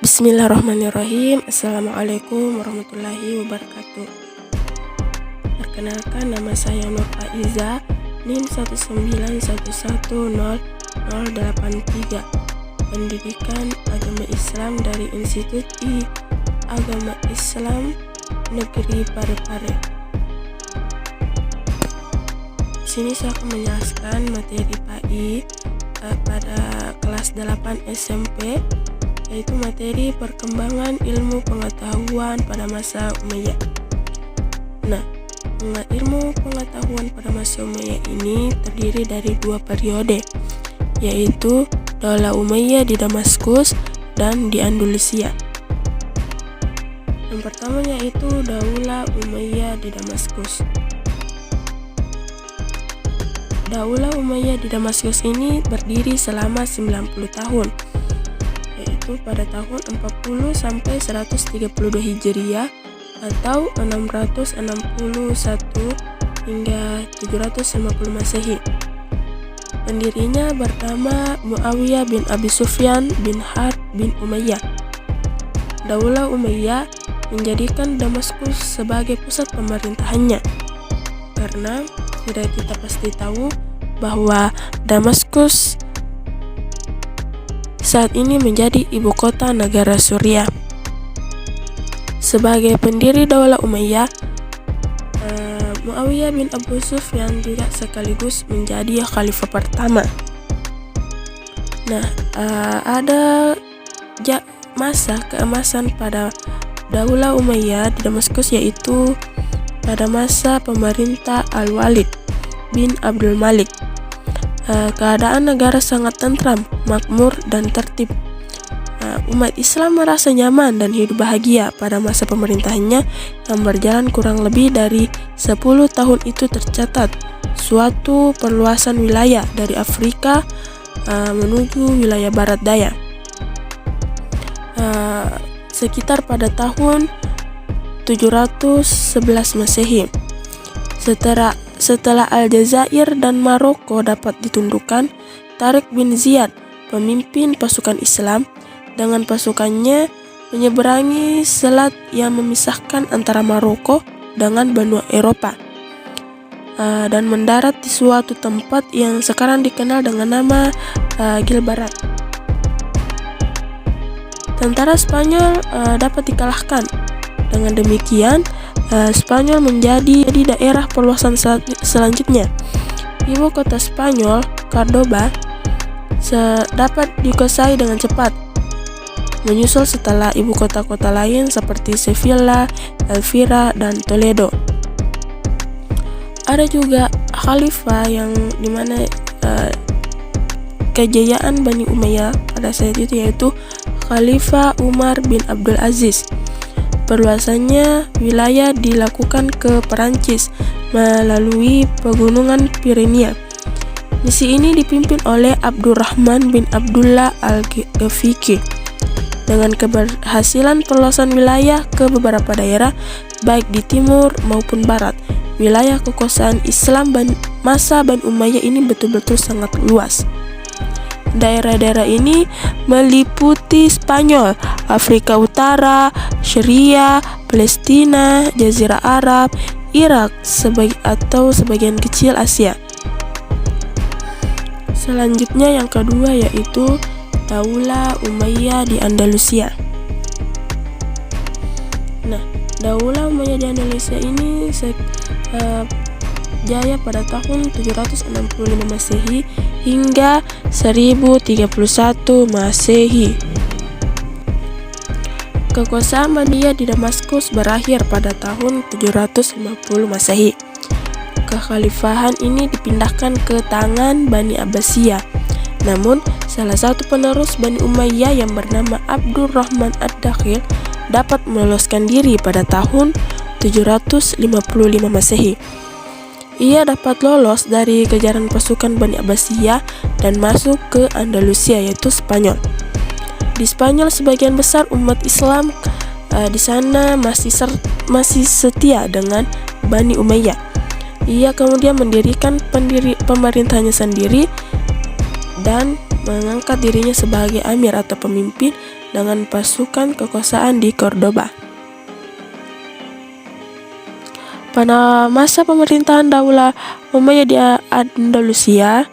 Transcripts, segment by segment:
Bismillahirrahmanirrahim. Assalamualaikum warahmatullahi wabarakatuh. Perkenalkan, nama saya Nur Aiza, NIM 191100083, Pendidikan Agama Islam dari Institut Agama Islam Negeri Parepare. Di sini saya akan menjelaskan materi PAI pada kelas 8 SMP, yaitu materi perkembangan ilmu pengetahuan pada masa Umayyah. Nah, ilmu pengetahuan pada masa Umayyah ini terdiri dari dua periode, yaitu Daulah Umayyah di Damaskus dan di Andalusia. Yang pertama yaitu Daulah Umayyah di Damaskus. Daulah Umayyah di Damaskus ini berdiri selama 90 tahun, yaitu pada tahun 40 sampai 132 Hijriah atau 661 hingga 750 Masehi. Pendirinya bernama Muawiyah bin Abi Sufyan bin Harb bin Umayyah. Daulah Umayyah menjadikan Damaskus sebagai pusat pemerintahannya, karena sudah kita pasti tahu bahwa Damaskus saat ini menjadi ibu kota negara Suriah. Sebagai pendiri Daulah Umayyah, Muawiyah bin Abu Sufyan juga sekaligus menjadi khalifah pertama. Nah, ada masa keemasan pada Daulah Umayyah di Damaskus, yaitu pada masa pemerintah Al-Walid bin Abdul Malik. Keadaan negara sangat tentram, makmur, dan tertib. Umat Islam merasa nyaman dan hidup bahagia pada masa pemerintahannya yang berjalan kurang lebih dari 10 tahun. Itu tercatat suatu perluasan wilayah dari Afrika menuju wilayah Barat Daya. Sekitar pada tahun 711 Masehi. Setelah Aljazair dan Maroko dapat ditundukkan, Tariq bin Ziyad, pemimpin pasukan Islam, dengan pasukannya menyeberangi selat yang memisahkan antara Maroko dengan benua Eropa, dan mendarat di suatu tempat yang sekarang dikenal dengan nama Gilbarat. Tentara Spanyol dapat dikalahkan. Dengan demikian, Spanyol menjadi daerah perluasan selanjutnya. Ibu kota Spanyol, Cordoba, dapat dikuasai dengan cepat, menyusul setelah ibu kota-kota lain seperti Sevilla, Elvira, dan Toledo. Ada juga khalifah yang dimana kejayaan Bani Umayyah pada saat itu, yaitu Khalifah Umar bin Abdul Aziz. Perluasannya wilayah dilakukan ke Perancis melalui pegunungan Pyrenea. Misi ini dipimpin oleh Abdurrahman bin Abdullah al-Ghafiqi. Dengan keberhasilan perluasan wilayah ke beberapa daerah, baik di timur maupun barat, wilayah kekuasaan Islam masa Bani Umayyah ini betul-betul sangat luas. Daerah-daerah ini meliputi Spanyol, Afrika Utara, Syria, Palestina, Jazirah Arab, Irak, atau sebagian kecil Asia. Selanjutnya yang kedua yaitu Daulah Umayyah di Andalusia. Nah, Daulah Umayyah di Andalusia ini jaya pada tahun 765 Masehi hingga 1031 Masehi. Kekuasaan Umayyah di Damaskus berakhir pada tahun 750 Masehi. Kekhalifahan ini dipindahkan ke tangan Bani Abbasiyah. Namun, salah satu penerus Bani Umayyah yang bernama Abdurrahman ad-Dakhil dapat meloloskan diri pada tahun 755 Masehi. Ia dapat lolos dari kejaran pasukan Bani Abbasiyah dan masuk ke Andalusia, yaitu Spanyol. Di Spanyol, sebagian besar umat Islam di sana masih setia dengan Bani Umayyah. Ia kemudian mendirikan pemerintahnya sendiri dan mengangkat dirinya sebagai amir atau pemimpin dengan pasukan kekuasaan di Cordoba. Pada masa pemerintahan Daulah Umayyah di Andalusia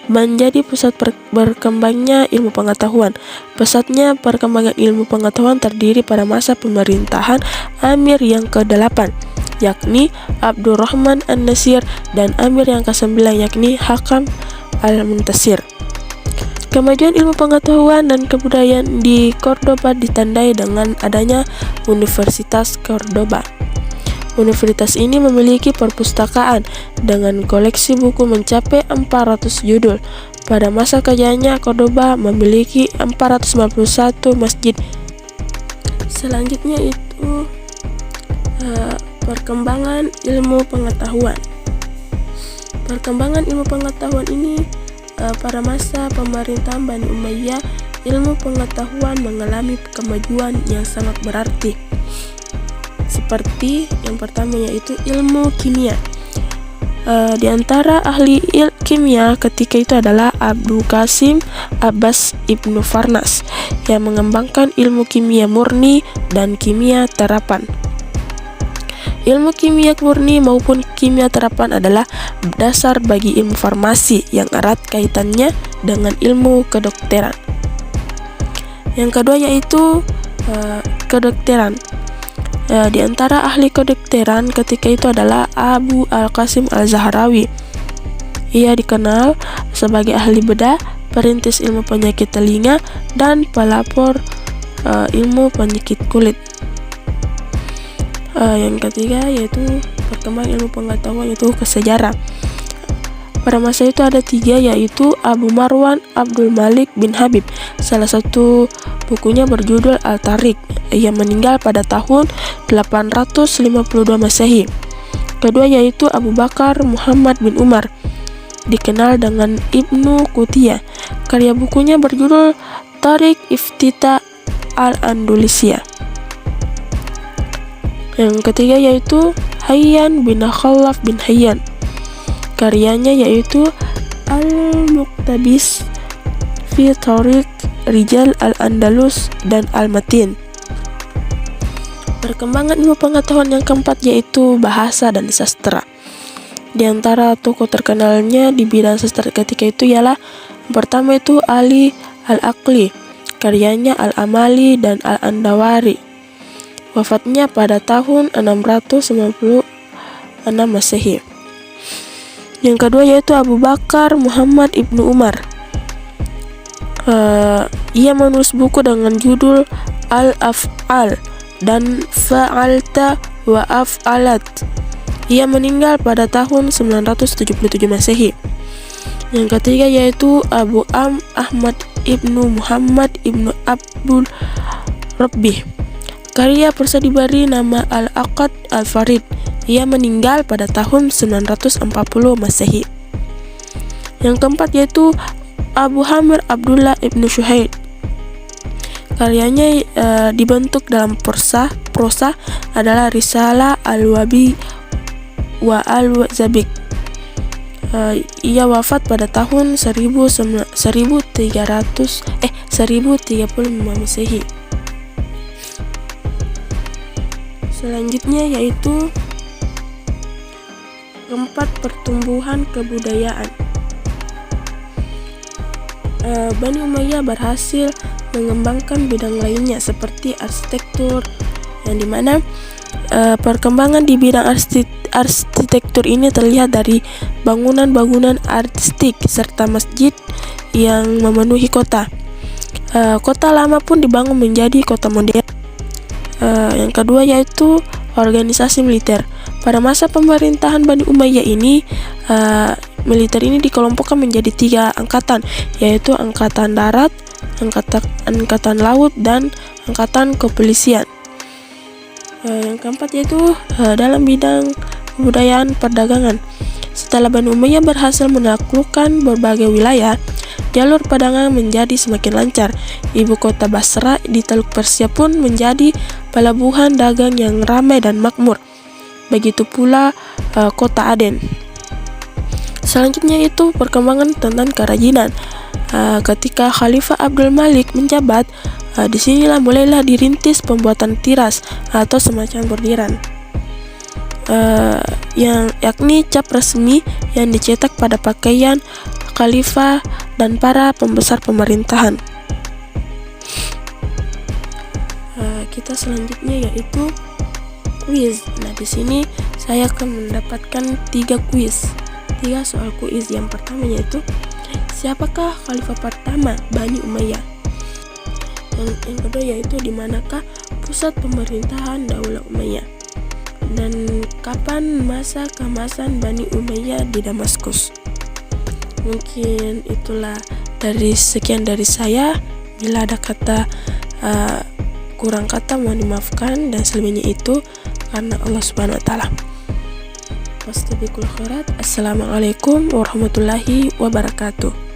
menjadi pusat berkembangnya ilmu pengetahuan. Pesatnya perkembangan ilmu pengetahuan terdiri pada masa pemerintahan Amir yang ke-8, yakni Abdurrahman An-Nasir, dan Amir yang ke-9, yakni Hakam Al-Muntasir. Kemajuan ilmu pengetahuan dan kebudayaan di Cordoba ditandai dengan adanya Universitas Cordoba. Universitas ini memiliki perpustakaan dengan koleksi buku mencapai 400 judul. Pada masa kejayaannya, Cordoba memiliki 491 masjid. Selanjutnya itu perkembangan ilmu pengetahuan. Perkembangan ilmu pengetahuan ini pada masa pemerintahan Bani Umayyah, ilmu pengetahuan mengalami kemajuan yang sangat berarti. Seperti yang pertama yaitu ilmu kimia. Di antara ahli kimia ketika itu adalah Abdul Qasim Abbas Ibnu Farnas yang mengembangkan ilmu kimia murni dan kimia terapan. Ilmu kimia murni maupun kimia terapan adalah dasar bagi ilmu farmasi yang erat kaitannya dengan ilmu kedokteran. Yang kedua yaitu kedokteran. Di antara ahli kedokteran ketika itu adalah Abu Al-Qasim Al-Zahrawi. Ia dikenal sebagai ahli bedah, perintis ilmu penyakit telinga, dan pelapor ilmu penyakit kulit. Yang ketiga yaitu perkembangan ilmu pengetahuan yaitu sejarah. Pada masa itu ada 3, yaitu Abu Marwan Abdul Malik bin Habib. Salah satu bukunya berjudul Al-Tariq. Ia meninggal pada tahun 852 Masehi. Kedua yaitu Abu Bakar Muhammad bin Umar, dikenal dengan Ibnu Qutiyah. Karya bukunya berjudul Tariq Iftita Al-Andalusia. Yang ketiga yaitu Hayyan bin Khalaf bin Hayyan. Karyanya yaitu Al-Muqtabis fi Tariq Rijal Al-Andalus dan Al-Matin. Perkembangan ilmu pengetahuan yang keempat yaitu bahasa dan sastra. Di antara tokoh terkenalnya di bidang sastra ketika itu ialah pertama itu Ali Al-Aqli, karyanya Al-Amali dan Al-Andawari. Wafatnya pada tahun 696 Masehi. Yang kedua yaitu Abu Bakar Muhammad Ibnu Umar. Ia menulis buku dengan judul Al-Af'al dan Fa'alta wa Af'alat. Ia meninggal pada tahun 977 Masehi. Yang ketiga yaitu Abu Ahmad Ibnu Muhammad Ibnu Abdul Rabbih. Karya Persa diberi nama Al-Aqad Al-Farid. Ia meninggal pada tahun 940 Masehi. Yang keempat yaitu Abu Hamir Abdullah Ibnu Syuhaid. Karyanya dibentuk dalam prosa adalah Risalah Al-Wabi wa Al-Zabik. Ia wafat pada tahun 1035 Masehi. Selanjutnya yaitu keempat, pertumbuhan kebudayaan. Bani Umayyah berhasil mengembangkan bidang lainnya seperti arsitektur, yang dimana perkembangan di bidang arsitektur ini terlihat dari bangunan-bangunan artistik serta masjid yang memenuhi kota. Kota lama pun dibangun menjadi kota modern. Yang kedua yaitu organisasi militer. Pada masa pemerintahan Bani Umayyah ini, militer ini dikelompokkan menjadi 3 angkatan, yaitu angkatan darat, angkatan laut, dan angkatan kepolisian. Yang keempat yaitu dalam bidang kebudayaan perdagangan. Setelah Bani Umayyah berhasil menaklukkan berbagai wilayah, jalur perdagangan menjadi semakin lancar. Ibu kota Basra di Teluk Persia pun menjadi pelabuhan dagang yang ramai dan makmur. Begitu pula kota Aden. Selanjutnya itu perkembangan tentang kerajinan. ketika Khalifah Abdul Malik menjabat, disinilah mulailah dirintis pembuatan tiras atau semacam bordiran, yang yakni cap resmi yang dicetak pada pakaian khalifah dan para pembesar pemerintahan. Kita selanjutnya yaitu kuis. Nah, di sini saya akan mendapatkan 3 soal kuis. Yang pertama yaitu, siapakah khalifah pertama Bani Umayyah? Yang kedua yaitu, di manakah pusat pemerintahan Daulah Umayyah? Dan kapan masa keemasan Bani Umayyah di Damaskus? Mungkin itulah sekian dari saya. Bila ada kata kurang kata mohon dimaafkan, dan selebihnya itu karena Allah Subhanahu wa taala. Wastabiqul khairat. Assalamualaikum warahmatullahi wabarakatuh.